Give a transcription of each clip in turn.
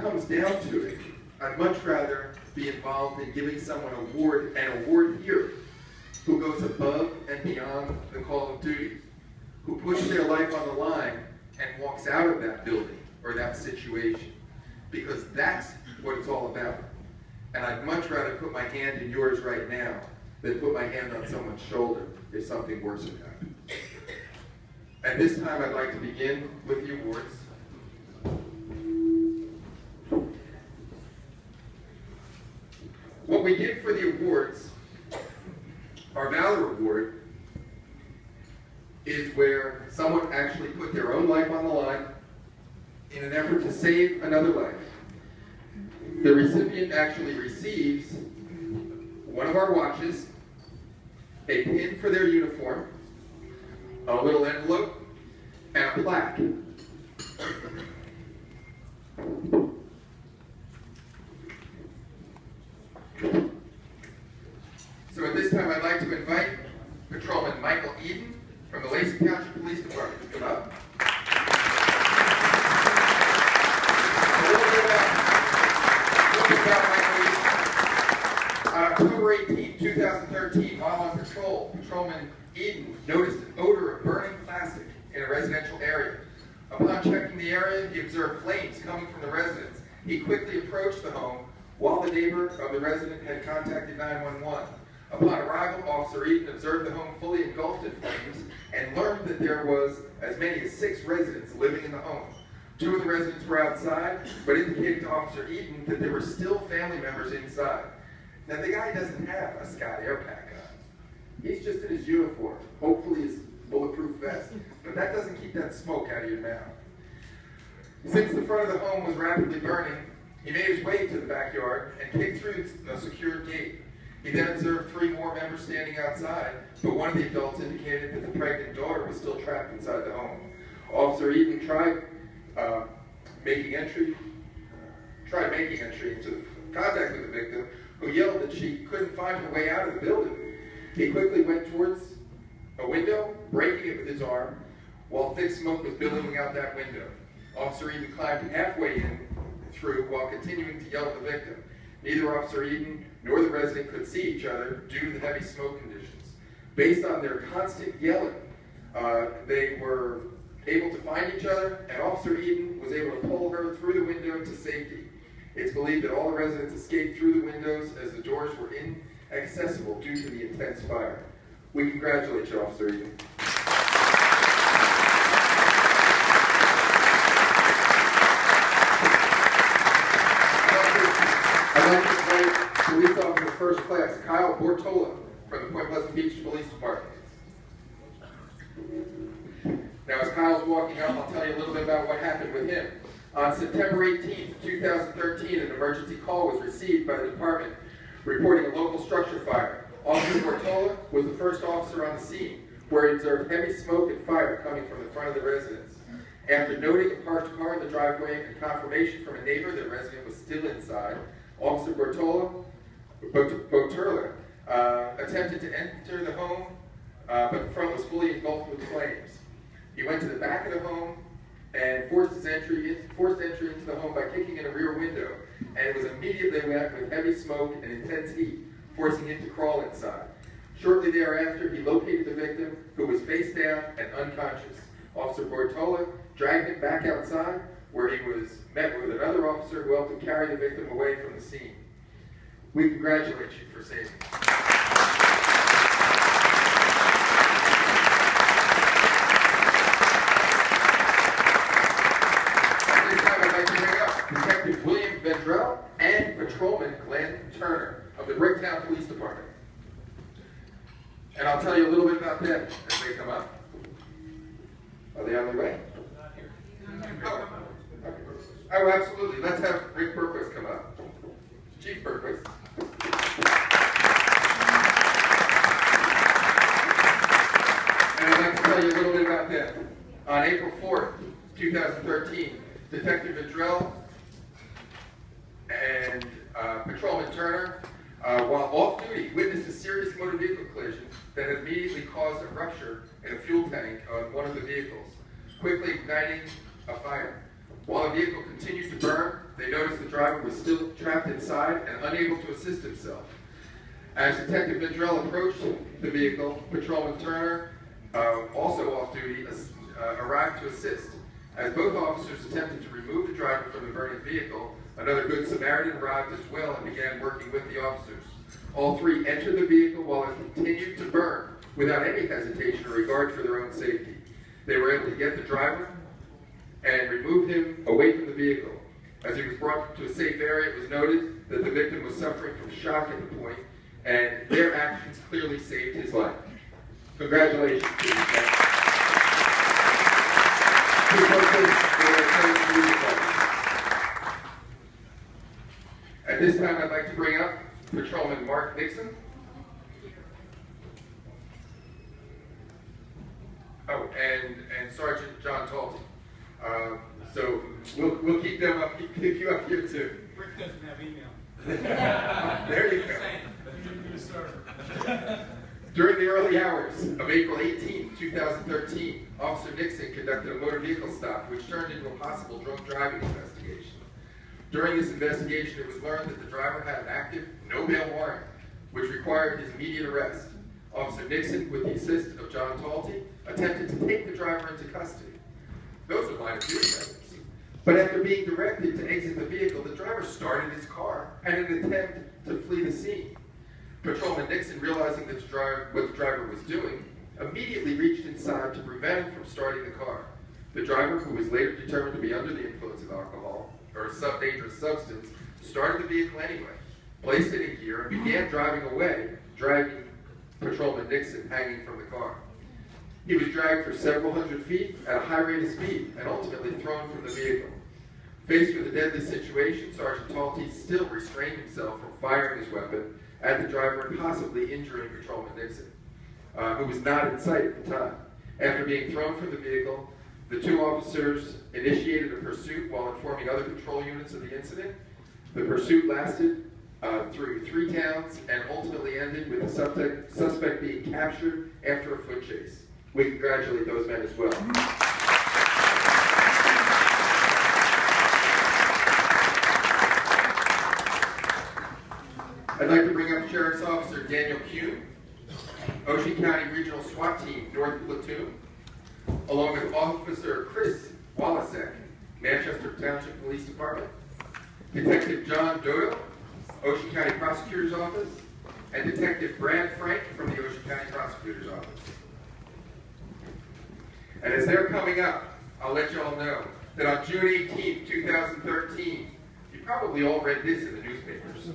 comes down to it, I'd much rather be involved in giving someone an award here, who goes above and beyond the call of duty, who puts their life on the line and walks out of that building or that situation, because that's what it's all about. And I'd much rather put my hand in yours right now than put my hand on someone's shoulder if something worse had happened. And this time I'd like to begin with the awards. What we did for the awards, our Valor Award, is where someone actually put their own life on the line in an effort to save another life. The recipient actually receives one of our watches, a pin for their uniform, a little envelope, and a plaque. So at this time, I'd like to invite Patrolman Michael Eden from the Lacey Township Police Department to come up. A little bit about Michael Eden. On October 18, 2013, while on patrol, Patrolman Eden noticed an odor of burning plastic in a residential area. Upon checking the area, he observed flames coming from the residence. He quickly approached the home while the neighbor of the resident had contacted 911. Upon arrival, Officer Eden observed the home fully engulfed in flames and learned that there was as many as 6 residents living in the home. 2 of the residents were outside, but indicated to Officer Eden that there were still family members inside. Now, the guy doesn't have a Scott air pack on. He's just in his uniform, hopefully his bulletproof vest, but that doesn't keep that smoke out of your mouth. Since the front of the home was rapidly burning, he made his way to the backyard and kicked through a secured gate. He then observed 3 more members standing outside, but one of the adults indicated that the pregnant daughter was still trapped inside the home. Officer Eden tried making entry into contact with the victim, who yelled that she couldn't find her way out of the building. He quickly went towards a window, breaking it with his arm, while thick smoke was billowing out that window. Officer Eden climbed halfway in through while continuing to yell at the victim. Neither Officer Eden nor the resident could see each other due to the heavy smoke conditions. Based on their constant yelling, they were able to find each other, and Officer Eden was able to pull her through the window to safety. It's believed that all the residents escaped through the windows as the doors were inaccessible due to the intense fire. We congratulate you, Officer Eden. I'd like to invite Police Officer First Class Kyle Bortola from the Point Pleasant Beach Police Department. Now, as Kyle's walking up, I'll tell you a little bit about what happened with him. On September 18, 2013, an emergency call was received by the department reporting a local structure fire. Officer Bortola was the first officer on the scene, where he observed heavy smoke and fire coming from the front of the residence. After noting a parked car in the driveway and confirmation from a neighbor that the resident was still inside, Officer Boturla attempted to enter the home, but the front was fully engulfed with flames. He went to the back of the home and forced entry into the home by kicking in a rear window, and it was immediately met with heavy smoke and intense heat, forcing him to crawl inside. Shortly thereafter, he located the victim, who was face down and unconscious. Officer Bortola dragged him back outside, where he was met with another officer who helped him carry the victim away from the scene. We congratulate you for saving him. At this time, I'd like to bring up Detective William Vendrell and Patrolman Glenn Turner of the Bricktown Police Department. And I'll tell you a little bit about them as they come up. Are they on their way? Oh, absolutely. Let's have Rick Berquist come up. Chief Berquist. And I'd like to tell you a little bit about them. On April 4th, 2013, Detective Vendrell and Patrolman Turner, while off duty, witnessed a serious motor vehicle collision that had immediately caused a rupture in a fuel tank on one of the vehicles, quickly igniting a fire. While the vehicle continued to burn, they they noticed the driver was still trapped inside and unable to assist himself. As Detective Vendrell approached the vehicle, Patrolman Turner, also off duty, arrived to assist. As both officers attempted to remove the driver from the burning vehicle, another Good Samaritan arrived as well and began working with the officers. All three entered the vehicle while it continued to burn without any hesitation or regard for their own safety. They were able to get the driver and remove him away from the vehicle. As he was brought to a safe area, it was noted that the victim was suffering from shock at the point, and their actions clearly saved his life. Congratulations to these men. At this time, I'd like to bring up Patrolman Mark Nixon. Oh, and Sergeant John Talty. So we'll keep them up, keep you up here too. Rick doesn't have email. There you go. During the early hours of April 18, 2013, Officer Nixon conducted a motor vehicle stop which turned into a possible drunk driving investigation. During this investigation, it was learned that the driver had an active no-bail warrant, which required his immediate arrest. Officer Nixon, with the assist of John Talty, attempted to take the driver into custody. Those are minor doing efforts. But after being directed to exit the vehicle, the driver started his car in an attempt to flee the scene. Patrolman Nixon, realizing what the driver was doing, immediately reached inside to prevent him from starting the car. The driver, who was later determined to be under the influence of alcohol or a dangerous substance, started the vehicle anyway, placed it in gear, and began driving away, dragging Patrolman Nixon hanging from the car. He was dragged for several hundred feet at a high rate of speed and ultimately thrown from the vehicle. Faced with a deadly situation, Sergeant Talty still restrained himself from firing his weapon at the driver and possibly injuring Patrolman Nixon, who was not in sight at the time. After being thrown from the vehicle, the two officers initiated a pursuit while informing other patrol units of the incident. The pursuit lasted through 3 towns and ultimately ended with the suspect being captured after a foot chase. We congratulate those men as well. I'd like to bring up Sheriff's Officer Daniel Kuhn, Ocean County Regional SWAT Team, North Platoon, along with Officer Chris Walasek, Manchester Township Police Department, Detective John Dodo, Ocean County Prosecutor's Office, and Detective Brad Frank from the Ocean County Prosecutor's Office. And as they're coming up, I'll let you all know that on June 18, 2013, you probably all read this in the newspapers.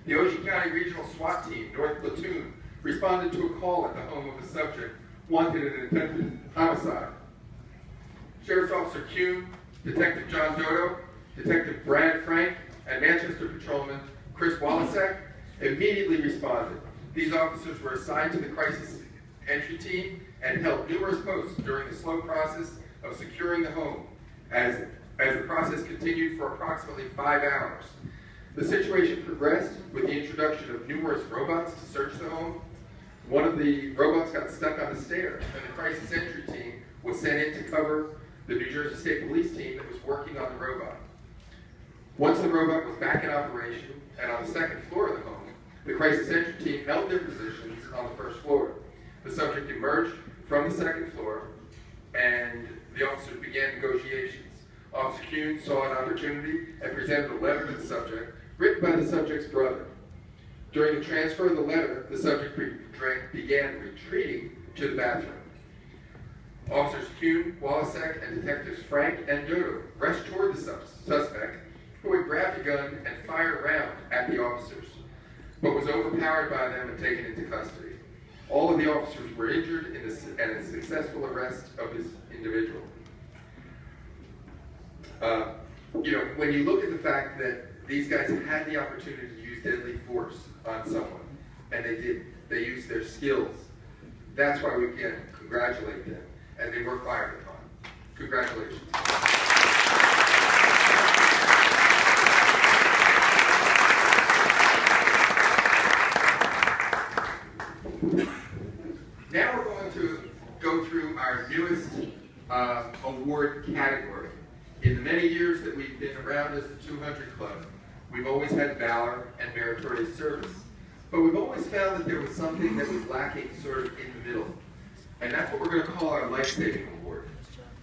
The Ocean County Regional SWAT Team, North Platoon, responded to a call at the home of a subject wanted in an attempted homicide. Sheriff's Officer Kuhn, Detective John Dodo, Detective Brad Frank, and Manchester Patrolman Chris Walasek immediately responded. These officers were assigned to the crisis entry team and held numerous posts during the slow process of securing the home as the process continued for approximately 5 hours. The situation progressed with the introduction of numerous robots to search the home. One of the robots got stuck on the stairs, and the crisis entry team was sent in to cover the New Jersey State Police team that was working on the robot. Once the robot was back in operation and on the second floor of the home, the crisis entry team held their positions on the first floor. The subject emerged from the second floor, and the officers began negotiations. Officer Kuhn saw an opportunity and presented a letter to the subject, written by the subject's brother. During the transfer of the letter, the subject began retreating to the bathroom. Officers Kuhn, Walasek, and Detectives Frank and Dodo rushed toward the suspect, who had grabbed a gun and fired a round at the officers, but was overpowered by them and taken into custody. All of the officers were injured in a successful arrest of this individual. When you look at the fact that these guys had the opportunity to use deadly force on someone, and they did, they used their skills, that's why we can congratulate them, and they were fired upon. Congratulations. Now we're going to go through our newest award category. In the many years that we've been around as the 200 Club, we've always had Valor and Meritorious service. But we've always found that there was something that was lacking sort of in the middle. And that's what we're going to call our Life-Saving Award.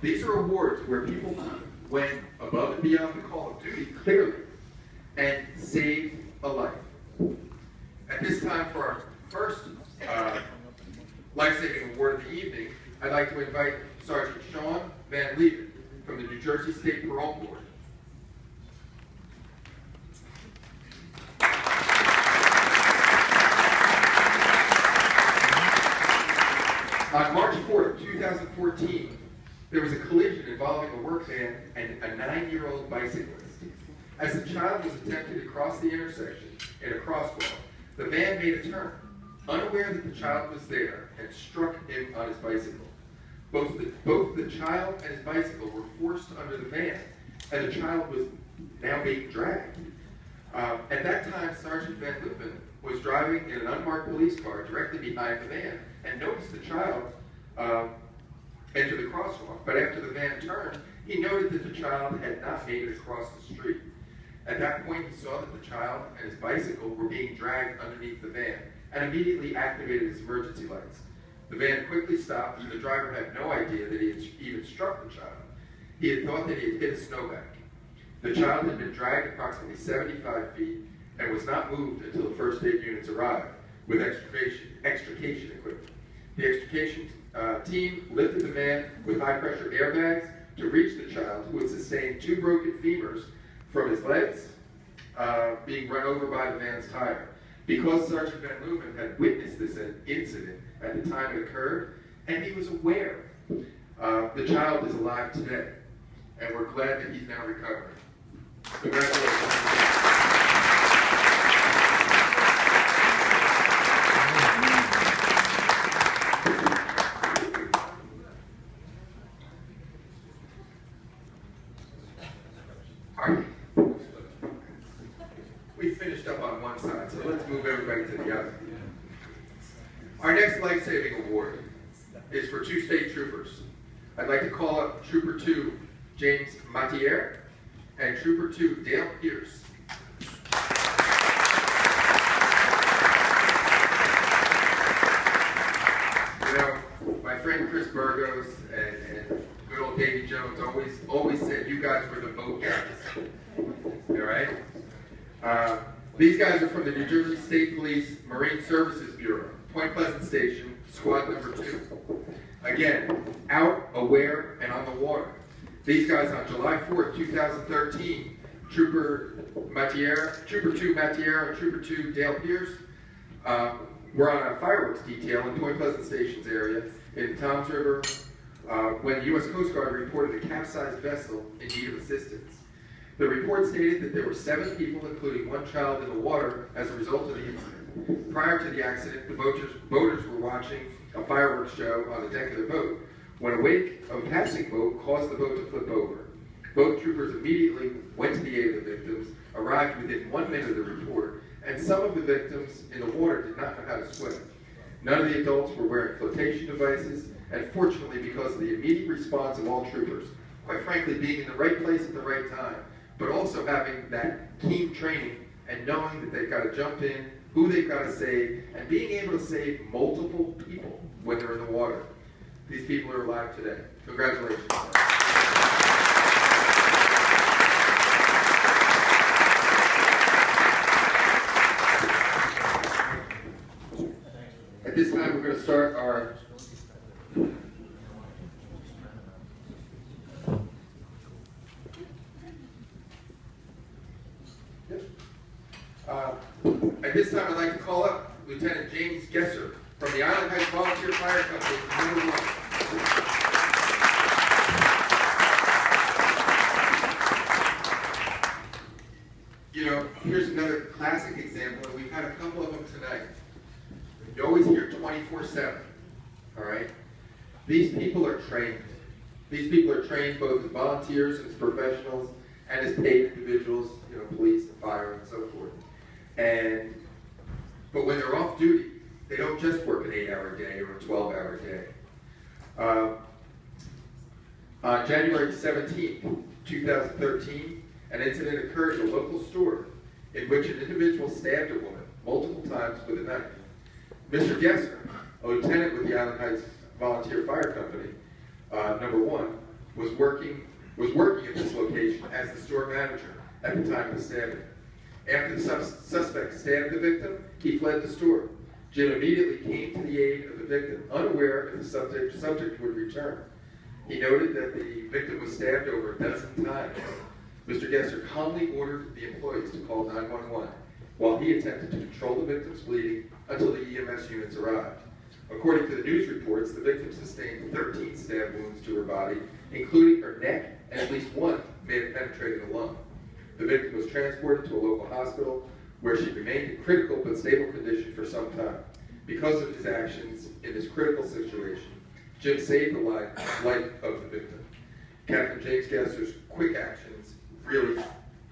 These are awards where people went above and beyond the call of duty, clearly, and saved a life. At this time, for our first Life-Saving Award of the evening, I'd like to invite Sergeant Sean Van Leven from the New Jersey State Parole Board. On March 4th, 2014, there was a collision involving a work van and a 9-year-old bicyclist. As the child was attempting to cross the intersection in a crosswalk, the van made a turn, unaware that the child was there, and struck him on his bicycle. Both the child and his bicycle were forced under the van, and the child was now being dragged. At that time, Sergeant Van Leven was driving in an unmarked police car directly behind the van and noticed the child enter the crosswalk. But after the van turned, he noted that the child had not made it across the street. At that point, he saw that the child and his bicycle were being dragged underneath the van and immediately activated his emergency lights. The van quickly stopped, and the driver had no idea that he had even struck the child. He had thought that he had hit a snowbank. The child had been dragged approximately 75 feet and was not moved until the first aid units arrived with extrication equipment. The extrication team lifted the van with high-pressure airbags to reach the child, who had sustained 2 broken femurs from his legs, being run over by the van's tire. Because Sergeant Van Leven had witnessed this incident at the time it occurred, and he was aware, the child is alive today, and we're glad that he's now recovering. Congratulations. We finished up on one side, so let's move everybody to the other. Our next life-saving award is for 2 state troopers. I'd like to call up Trooper 2, James Matier, and Trooper 2, Dale Pierce. You know, my friend Chris Burgos and good old Davy Jones always said you guys were the boat guys. All right? These guys are from the New Jersey State Police Marine Services Bureau, Point Pleasant Station, Squad Number 2. Again, out, aware, and on the water. These guys on July 4th, 2013, Trooper 2 Matier and Trooper 2 Dale Pierce were on a fireworks detail in Point Pleasant Station's area in Toms River when the U.S. Coast Guard reported a capsized vessel in need of assistance. The report stated that there were 7 people, including 1 child, in the water as a result of the incident. Prior to the accident, the boaters were watching a fireworks show on the deck of the boat when a wake of a passing boat caused the boat to flip over. Boat troopers immediately went to the aid of the victims, arrived within 1 minute of the report, and some of the victims in the water did not know how to swim. None of the adults were wearing flotation devices, and fortunately, because of the immediate response of all troopers, quite frankly, being in the right place at the right time, but also having that keen training and knowing that they've got to jump in, who they've got to save, and being able to save multiple people when they're in the water. These people are alive today. Congratulations. At this time, we're going to start our At this time, I'd like to call up Lieutenant James Gesser from the Island Heights Volunteer Fire Company, number 1. You know, here's another classic example, and we've had a couple of them tonight. You always hear 24/7, all right? These people are trained. These people are trained both as volunteers and as professionals and as paid individuals, you know, police and fire and so forth. But when they're off duty, they don't just work an 8-hour day or a 12-hour day. On January 17th, 2013, an incident occurred at a local store in which an individual stabbed a woman multiple times with a knife. Mr. Gesser, a lieutenant with the Island Heights Volunteer Fire Company, number 1, was working at this location as the store manager at the time of the stabbing. After the suspect stabbed the victim, he fled the store. Jim immediately came to the aid of the victim, unaware if the subject would return. He noted that the victim was stabbed over a dozen times. Mr. Gesser calmly ordered the employees to call 911 while he attempted to control the victim's bleeding until the EMS units arrived. According to the news reports, the victim sustained 13 stab wounds to her body, including her neck, and at least one may have penetrated the lung. The victim was transported to a local hospital where she remained in critical but stable condition for some time. Because of his actions in this critical situation, Jim saved the life of the victim. Captain James Gesser's quick actions really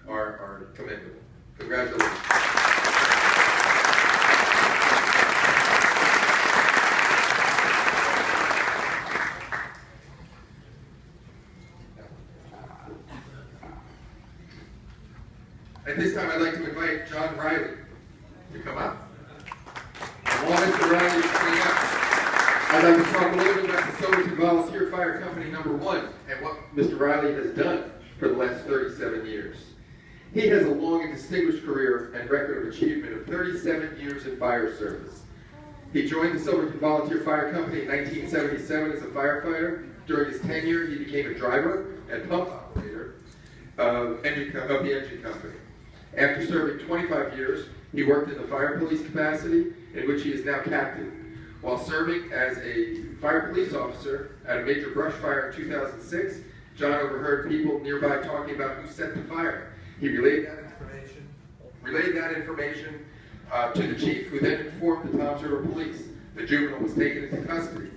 are commendable. Congratulations. At this time, I'd like to invite John Riley to come up. And while Mr. Riley is coming up, I'd like to talk a little bit about the Silverton Volunteer Fire Company number 1 and what Mr. Riley has done for the last 37 years. He has a long and distinguished career and record of achievement of 37 years in fire service. He joined the Silverton Volunteer Fire Company in 1977 as a firefighter. During his tenure, he became a driver and pump operator of the engine company. After serving 25 years, he worked in the fire police capacity, in which he is now captain. While serving as a fire police officer at a major brush fire in 2006, John overheard people nearby talking about who set the fire. He relayed that information to the chief, who then informed the Toms River Police. The juvenile was taken into custody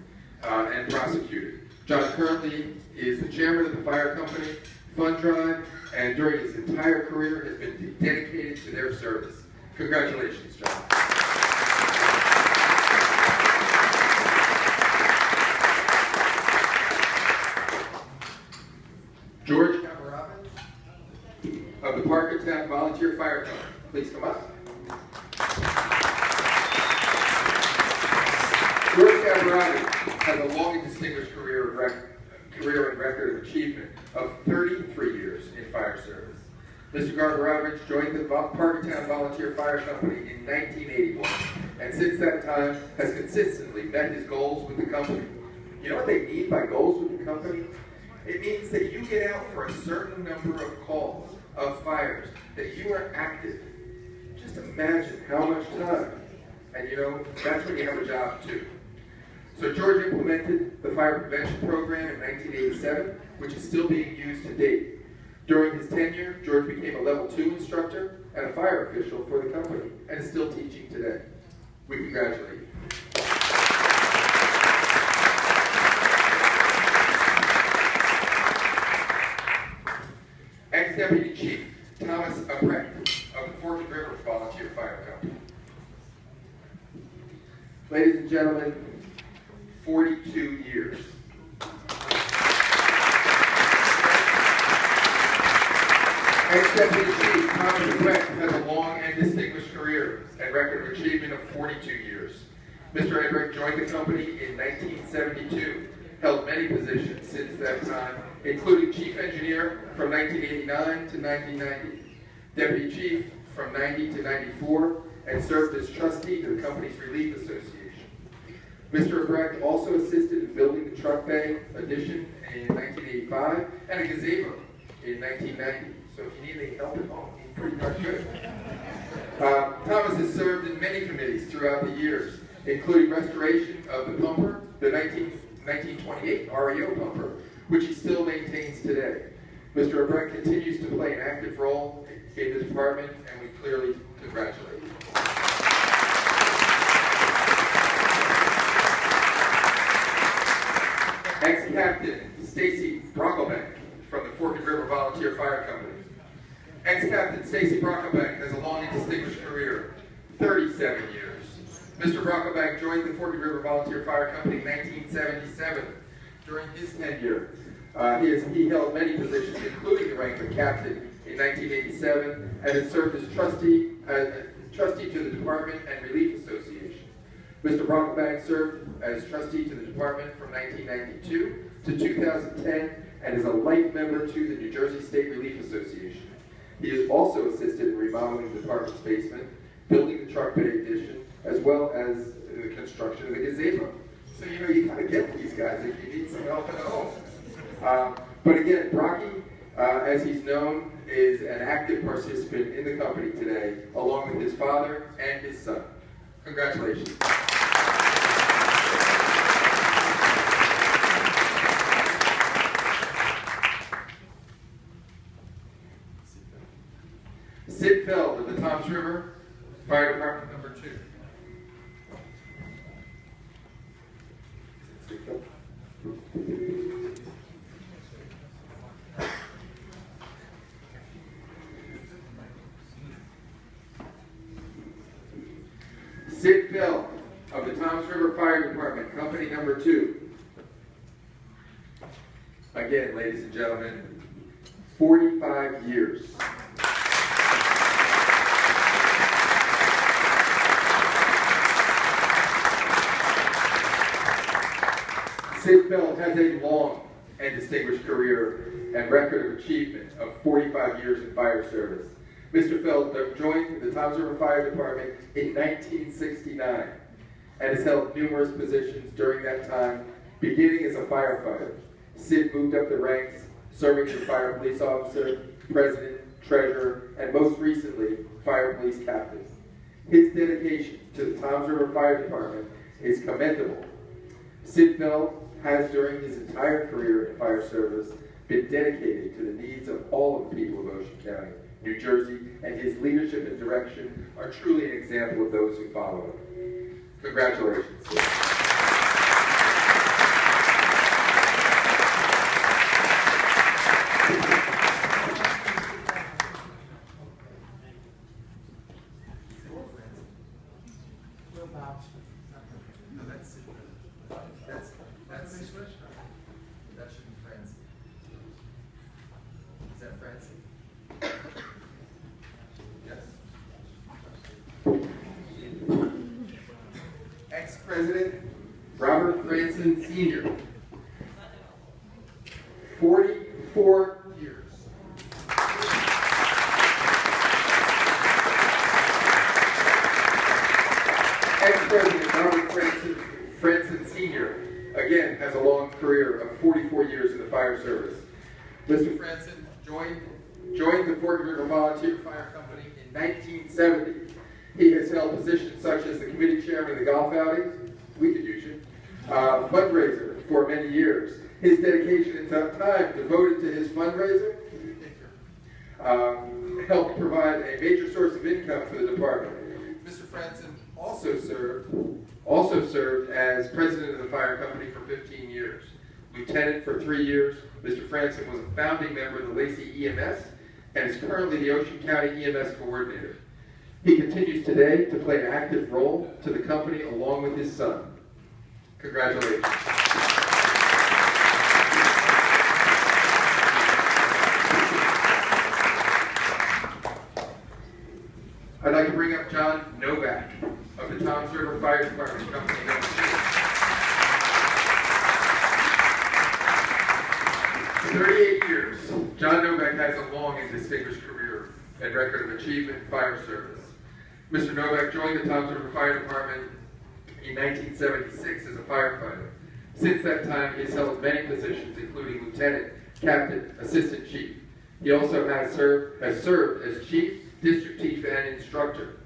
and prosecuted. John currently is the chairman of the fire company fund drive, and during his entire career has been dedicated to their service. Congratulations, John. George Camarabin of the Parkertown Volunteer Fire Company. Please come up. George Camarabin has a long and distinguished career and record of achievement of 33 years in fire service. Mr. Garbarovich joined the Parkertown Volunteer Fire Company in 1981, and since that time has consistently met his goals with the company. You know what they mean by goals with the company? It means that you get out for a certain number of calls, of fires, that you are active. Just imagine how much time. And you know, that's when you have a job too. So George implemented the fire prevention program in 1987, which is still being used to date. During his tenure, George became a level 2 instructor and a fire official for the company, and is still teaching today. We congratulate you. Ex-Deputy Chief Thomas Abrecht of the Forked River Volunteer Fire Company. Ladies and gentlemen, 42 years. Ex-Deputy Chief Thomas Abrecht has a long and distinguished career and record of achievement of 42 years. Mr. Abrecht joined the company in 1972, held many positions since that time, including Chief Engineer from 1989 to 1990, Deputy Chief from 90 to 94, and served as trustee to the company's Relief Association. Mr. Abrecht also assisted in building the truck bay addition in 1985 and a gazebo in 1990. So if you need any help at home, he's pretty darn good. Thomas has served in many committees throughout the years, including restoration of the pumper, the 1928 REO pumper, which he still maintains today. Mr. Abrecht continues to play an active role in the department, and we clearly congratulate you. Ex-Captain Stacy Brocklebank from the Forked River Volunteer Fire Company. Ex-Captain Stacy Brocklebank has a long and distinguished career, 37 years. Mr. Brocklebank joined the Forked River Volunteer Fire Company in 1977. During his tenure, he held many positions, including the rank of Captain in 1987 and has served as trustee to the Department and Relief Association. Mr. Brockbank served as trustee to the department from 1992 to 2010 and is a life member to the New Jersey State Relief Association. He has also assisted in remodeling the department's basement, building the truck bay addition, as well as the construction of the gazebo. So, you kind of get these guys if you need some help at home. But again, Brocky, as he's known, is an active participant in the company today, along with his father and his son. Congratulations. Sid Feld of the Toms River Fire Department number 2. Sid Feld of the Toms River Fire Department, company number 2. Again, ladies and gentlemen, 45 years. Sid Feld has a long and distinguished career and record of achievement of 45 years in fire service. Mr. Feld joined the Toms River Fire Department in 1969 and has held numerous positions during that time, beginning as a firefighter. Sid moved up the ranks, serving as fire police officer, president, treasurer, and most recently, fire police captain. His dedication to the Toms River Fire Department is commendable. Sid Feld has, during his entire career in fire service, been dedicated to the needs of all of the people of Ocean County, New Jersey, and his leadership and direction are truly an example of those who follow him. Congratulations, Sid. That should be Francie. Is that Francie? Yes. Ex-President Robert Franson Sr. 44 years. Ex-President Robert Franson Sr. again has a long career of 44 years in the fire service. Mr. Franson joined the Fort River Volunteer Fire Company in 1970. He has held positions such as the committee chairman of the golf outings, we could use you, fundraiser for many years. His dedication and time devoted to his fundraiser helped provide a major source of income for the department. Mr. Franson also served as president of the fire company for 15 years. Lieutenant for 3 years, Mr. Franson was a founding member of the Lacey EMS and is currently the Ocean County EMS coordinator. He continues today to play an active role to the company along with his son. Congratulations. I'd like to bring up John Novak of the Toms River Fire Department, company number 2. 38 years, John Novak has a long and distinguished career and record of achievement in fire service. Mr. Novak joined the Toms River Fire Department in 1976 as a firefighter. Since that time, he has held many positions, including lieutenant, captain, assistant chief. He also has served as chief, district chief, and instructor.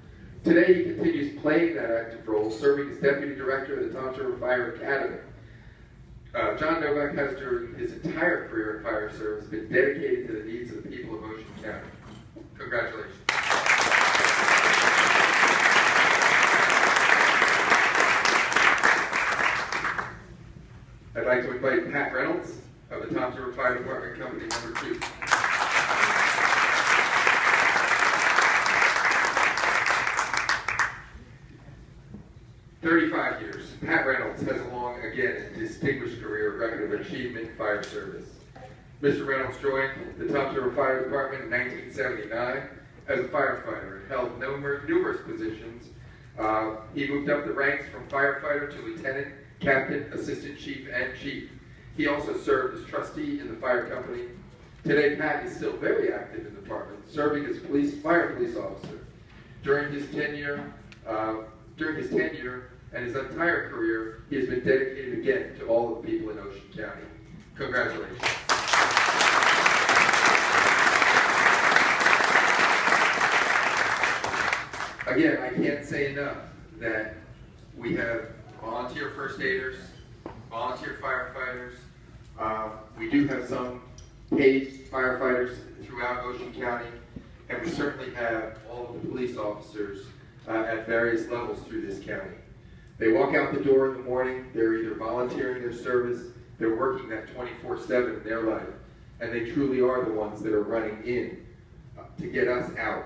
Today, he continues playing that active role, serving as deputy director of the Toms River Fire Academy. John Novak has, during his entire career in fire service, been dedicated to the needs of the people of Ocean County. Congratulations. I'd like to invite Pat Reynolds of the Toms River Fire Department, company number 2. "35 years. Pat Reynolds has a long, again, distinguished career record of achievement in fire service. Mr. Reynolds joined the Toms River Fire Department in 1979 as a firefighter and held numerous positions. He moved up the ranks from firefighter to lieutenant, captain, assistant chief, and chief. He also served as trustee in the fire company. Today, Pat is still very active in the department, serving as fire police officer. During his tenure and his entire career, he has been dedicated again to all of the people in Ocean County. Congratulations. Again, I can't say enough that we have volunteer first aiders, volunteer firefighters. We do have some paid firefighters throughout Ocean County, and we certainly have all of the police officers at various levels through this county. They walk out the door in the morning, they're either volunteering their service, they're working that 24/7 in their life, and they truly are the ones that are running in to get us out.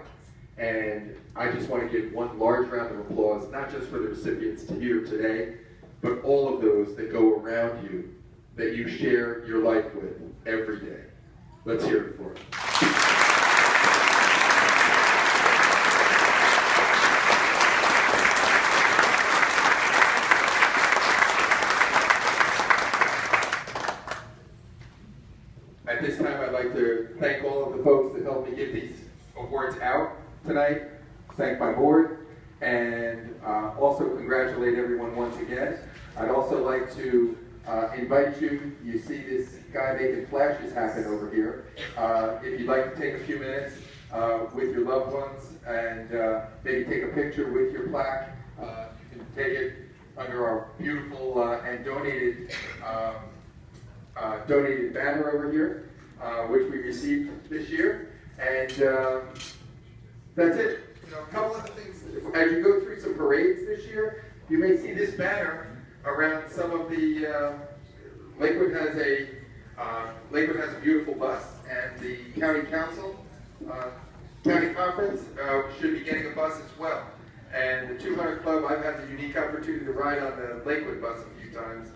And I just want to give one large round of applause, not just for the recipients here today, but all of those that go around you, that you share your life with every day. Let's hear it for them. At this time, I'd like to thank all of the folks that helped me get these awards out tonight, thank my board, and also congratulate everyone once again. I'd also like to invite you, you see this guy making flashes happen over here. If you'd like to take a few minutes with your loved ones and maybe take a picture with your plaque, you can take it under our beautiful and donated banner over here, which we received this year. And that's it. You know, a couple of things. As you go through some parades this year, you may see this banner around some of the. Lakewood has a beautiful bus, and the county council, county conference should be getting a bus as well. And the 200 Club, I've had the unique opportunity to ride on the Lakewood bus a few times,